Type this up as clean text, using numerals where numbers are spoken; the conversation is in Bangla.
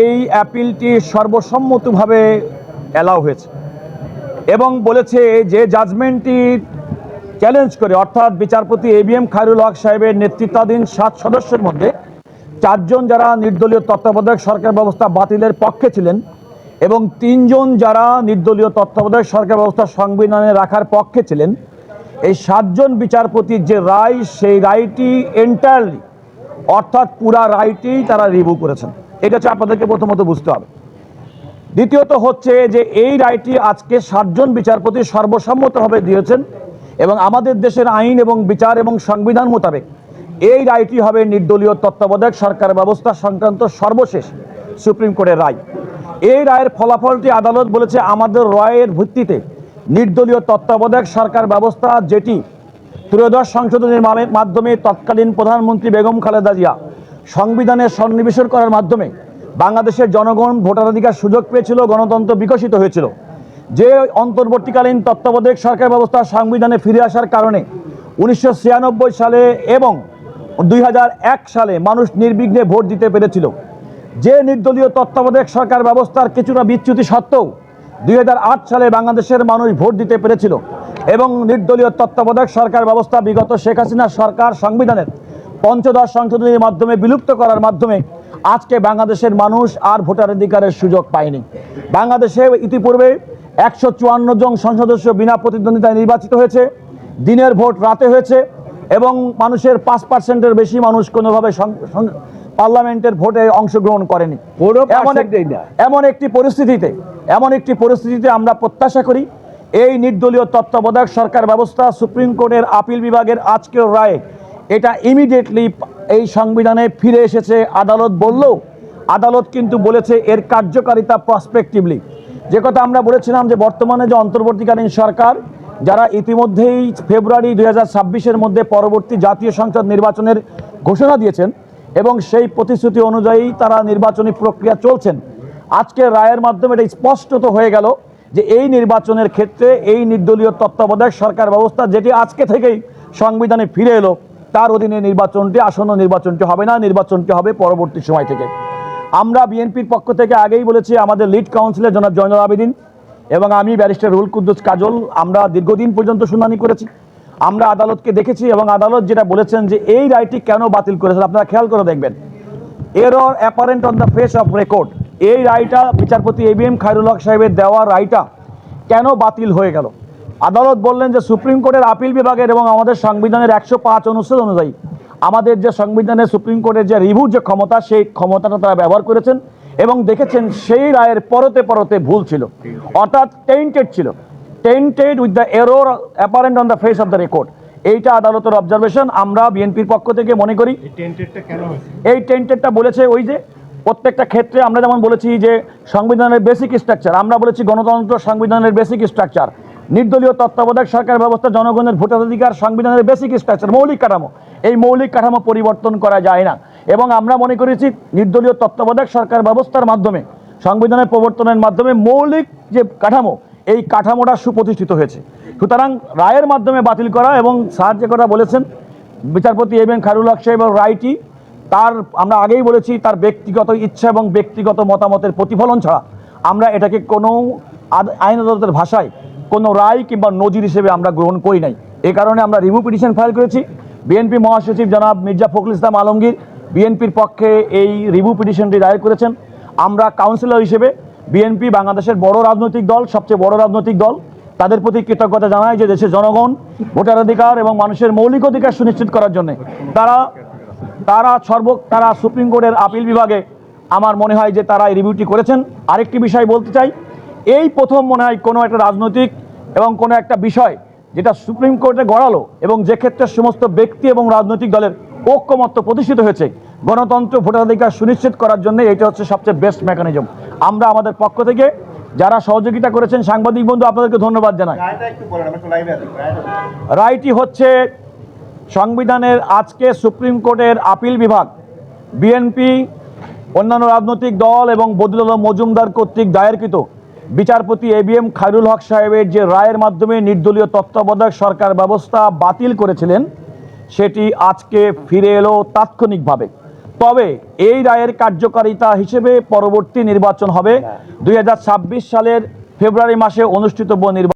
এই অ্যাপিলটি সর্বসম্মতভাবে অ্যালাউ হয়েছে এবং বলেছে যে জাজমেন্টটি চ্যালেঞ্জ করে, অর্থাৎ বিচারপতি ABM খায়রুল হক সাহেবের নেতৃত্বাধীন 7 সদস্যের মধ্যে 4 জন যারা নির্দলীয় তত্ত্বাবধায়ক সরকার ব্যবস্থা বাতিলের পক্ষে ছিলেন এবং 3 জন যারা নির্দলীয় তত্ত্বাবধায়ক সরকার ব্যবস্থা সংবিধানে রাখার পক্ষে ছিলেন, এই 7 জন বিচারপতির যে রায়, সেই রায়টি এন্টায়ারলি অর্থাৎ পুরা রায়টি তারা রিভিউ করেছেন। এটা হচ্ছে আপনাদেরকে প্রথমত বুঝতে হবে। দ্বিতীয়ত হচ্ছে যে এই রায়টি আজকে 7 জন বিচারপতি সর্বসম্মতভাবে দিয়েছেন এবং আমাদের দেশের আইন এবং বিচার এবং সংবিধান মোতাবেক এই রায়টি হবে নির্দলীয় তত্ত্বাবধায়ক সরকার ব্যবস্থা সংক্রান্ত সর্বশেষ সুপ্রিম কোর্টের রায়। এই রায়ের ফলাফলটি আদালত বলেছে আমাদের রায়ের ভিত্তিতে নির্দলীয় তত্ত্বাবধায়ক সরকার ব্যবস্থা, যেটি ত্রয়োদশ সংশোধনীর মাধ্যমে তৎকালীন প্রধানমন্ত্রী বেগম খালেদা জিয়া সংবিধানে সন্নিবেশ করার মাধ্যমে বাংলাদেশের জনগণ ভোটাধিকার সুযোগ পেয়েছিল, গণতন্ত্র বিকশিত হয়েছিল। যে অন্তর্বর্তীকালীন তত্ত্বাবধায়ক সরকার ব্যবস্থা সংবিধানে ফিরে আসার কারণে 1996 সালে এবং 2001 সালে মানুষ নির্বিঘ্নে ভোট দিতে পেরেছিল। যে নির্দলীয় তত্ত্বাবধায়ক সরকার ব্যবস্থার কিছুটা বিচ্যুতি সত্ত্বেও 2008 সালে বাংলাদেশের মানুষ ভোট দিতে পেরেছিল এবং নির্দলীয় তত্ত্বাবধায়ক সরকার ব্যবস্থা বিগত শেখ হাসিনা সরকার সংবিধানের ৫ম সংশোধনীর মাধ্যমে বিলুপ্ত করার মাধ্যমে আজকে বাংলাদেশের মানুষ আর ভোটাধিকারের সুযোগ পায়নি। বাংলাদেশে ইতিপূর্বে 154 জন সংসদ সদস্য বিনা প্রতিদ্বন্দ্বিতায় নির্বাচিত হয়েছে, দিনের ভোট রাতে হয়েছে এবং মানুষের 5%-এর বেশি মানুষ কোনোভাবে পার্লামেন্টের ভোটে অংশগ্রহণ করেনি। এমন একটি পরিস্থিতিতে আমরা প্রত্যাশা করি এই নির্দলীয় তত্ত্বাবধায়ক সরকার ব্যবস্থা সুপ্রিম কোর্টের আপিল বিভাগের আজকের রায়ে এটা ইমিডিয়েটলি এই সংবিধানে ফিরে এসেছে। আদালত বললেও আদালত কিন্তু বলেছে এর কার্যকারিতা প্রসপেক্টিভলি। যে কথা আমরা বলেছিলাম যে বর্তমানে যে অন্তর্বর্তীকালীন সরকার, যারা ইতিমধ্যেই ফেব্রুয়ারি 2026-এর মধ্যে পরবর্তী জাতীয় সংসদ নির্বাচনের ঘোষণা দিয়েছেন এবং সেই প্রতিশ্রুতি অনুযায়ী তারা নির্বাচনী প্রক্রিয়া চলছেন, আজকে রায়ের মাধ্যমে এটা স্পষ্টত হয়ে গেল যে এই নির্বাচনের ক্ষেত্রে এই নির্দলীয় তত্ত্বাবধায়ক সরকার ব্যবস্থা, যেটি আজকে থেকেই সংবিধানে ফিরে এলো, তার অধীনে আসন্ন নির্বাচনটি হবে না, নির্বাচনটি হবে পরবর্তী সময় থেকে। আমরা বিএনপির পক্ষ থেকে আগেই বলেছি, আমাদের লিড কাউন্সিলর জনাব জয়নুল আবেদিন এবং আমি ব্যারিস্টার রুহুল কুদ্দুস কাজল, আমরা দীর্ঘদিন পর্যন্ত শুনানি করেছি। আমরা আদালতকে দেখেছি এবং আদালত যেটা বলেছেন যে এই রায়টি কেন বাতিল করেছেন, আপনারা খেয়াল করে দেখবেন, error apparent on the face of record. এই রায়টা বিচারপতি ABM খায়রুল হক সাহেবের দেওয়া রায়টা কেন বাতিল হয়ে গেল? আদালত বললেন যে সুপ্রিম কোর্টের আপিল বিভাগের এবং আমাদের সংবিধানের 105 অনুচ্ছেদ অনুযায়ী আমাদের যে সংবিধানে সুপ্রিম কোর্টের যে রিভিউ যে ক্ষমতা, সেই ক্ষমতাটা তারা ব্যবহার করেছেন এবং দেখেছেন সেই রায়ের পরতে পরতে ভুল ছিল, অর্থাৎ tainted with the error apparent on the face of the record. এইটা আদালতের অবজারভেশন। আমরা বিএনপির পক্ষ থেকে মনে করি এই টেন্টেডটা বলেছে ওই যে প্রত্যেকটা ক্ষেত্রে আমরা যেমন বলেছি যে সংবিধানের বেসিক স্ট্রাকচার, আমরা বলেছি গণতন্ত্র সংবিধানের বেসিক স্ট্রাকচার, নির্দলীয় তত্ত্বাবধায়ক সরকার ব্যবস্থা জনগণের ভোটাধিকার সংবিধানের বেসিক স্ট্রাকচার, মৌলিক কাঠামো। এই মৌলিক কাঠামো পরিবর্তন করা যায় না এবং আমরা মনে করেছি নির্দলীয় তত্ত্বাবধায়ক সরকার ব্যবস্থার মাধ্যমে সংবিধানের প্রবর্তনের মাধ্যমে মৌলিক যে কাঠামো, এই কাঠামোটা সুপ্রতিষ্ঠিত হয়েছে। সুতরাং রায়ের মাধ্যমে বাতিল করা এবং স্যার যে কথা বলেছেন বিচারপতি ABM খায়রুল হক সাহেবের রায়টি, তার আমরা আগেই বলেছি তার ব্যক্তিগত ইচ্ছা এবং ব্যক্তিগত মতামতের প্রতিফলন ছাড়া আমরা এটাকে কোনো আইন আদালতের ভাষায় কোনো রায় কিংবা নজির হিসেবে আমরা গ্রহণ করি নাই। এই কারণে আমরা রিভিউ পিটিশন ফাইল করেছি। বিএনপি মহাসচিব জনাব মির্জা ফখরুল ইসলাম আলমগীর বিএনপির পক্ষে এই রিভিউ পিটিশনটি দায়ের করেছেন। আমরা কাউন্সিলর হিসেবে বিএনপি বাংলাদেশের বড় রাজনৈতিক দল, সবচেয়ে বড় রাজনৈতিক দল, তাদের প্রতি কৃতজ্ঞতা জানাই যে দেশের জনগণ ভোটাধিকার এবং মানুষের মৌলিক অধিকার সুনিশ্চিত করার জন্য তারা সুপ্রিম কোর্টের আপিল বিভাগে আমার মনে হয় যে তারা এই রিভিউটি করেছেন। আরেকটি বিষয় বলতে চাই, এই প্রথম মনে হয় কোনো একটা রাজনৈতিক এবং কোনো একটা বিষয় যেটা সুপ্রিম কোর্টে গড়ালো এবং যে ক্ষেত্রে সমস্ত ব্যক্তি এবং রাজনৈতিক দলের ঐক্যমত্য প্রতিষ্ঠিত হয়েছে গণতন্ত্র ভোটাধিকার সুনিশ্চিত করার জন্য, এটা হচ্ছে সবচেয়ে বেস্ট মেকানিজম। আমরা আমাদের পক্ষ থেকে যারা সহযোগিতা করেছেন, সাংবাদিক বন্ধু, আপনাদেরকে ধন্যবাদ জানাই। রায়টি হচ্ছে সংবিধানের আজকে সুপ্রিম কোর্টের আপিল বিভাগ, বিএনপি, অন্যান্য রাজনৈতিক দল এবং বদিউল আলম মজুমদার কর্তৃক দায়েরকৃত বিচারপতি ABM খায়রুল হক সাহেবের যে রায়ের মাধ্যমে নির্দলীয় তত্ত্বাবধায়ক সরকার ব্যবস্থা বাতিল করেছিলেন, সেটি আজকে ফিরে এলো তাৎক্ষণিকভাবে। তবে এই রায়ের কার্যকারিতা হিসেবে পরবর্তী নির্বাচন হবে 2026 সালের ফেব্রুয়ারি মাসে অনুষ্ঠিতব্য নির্বাচন।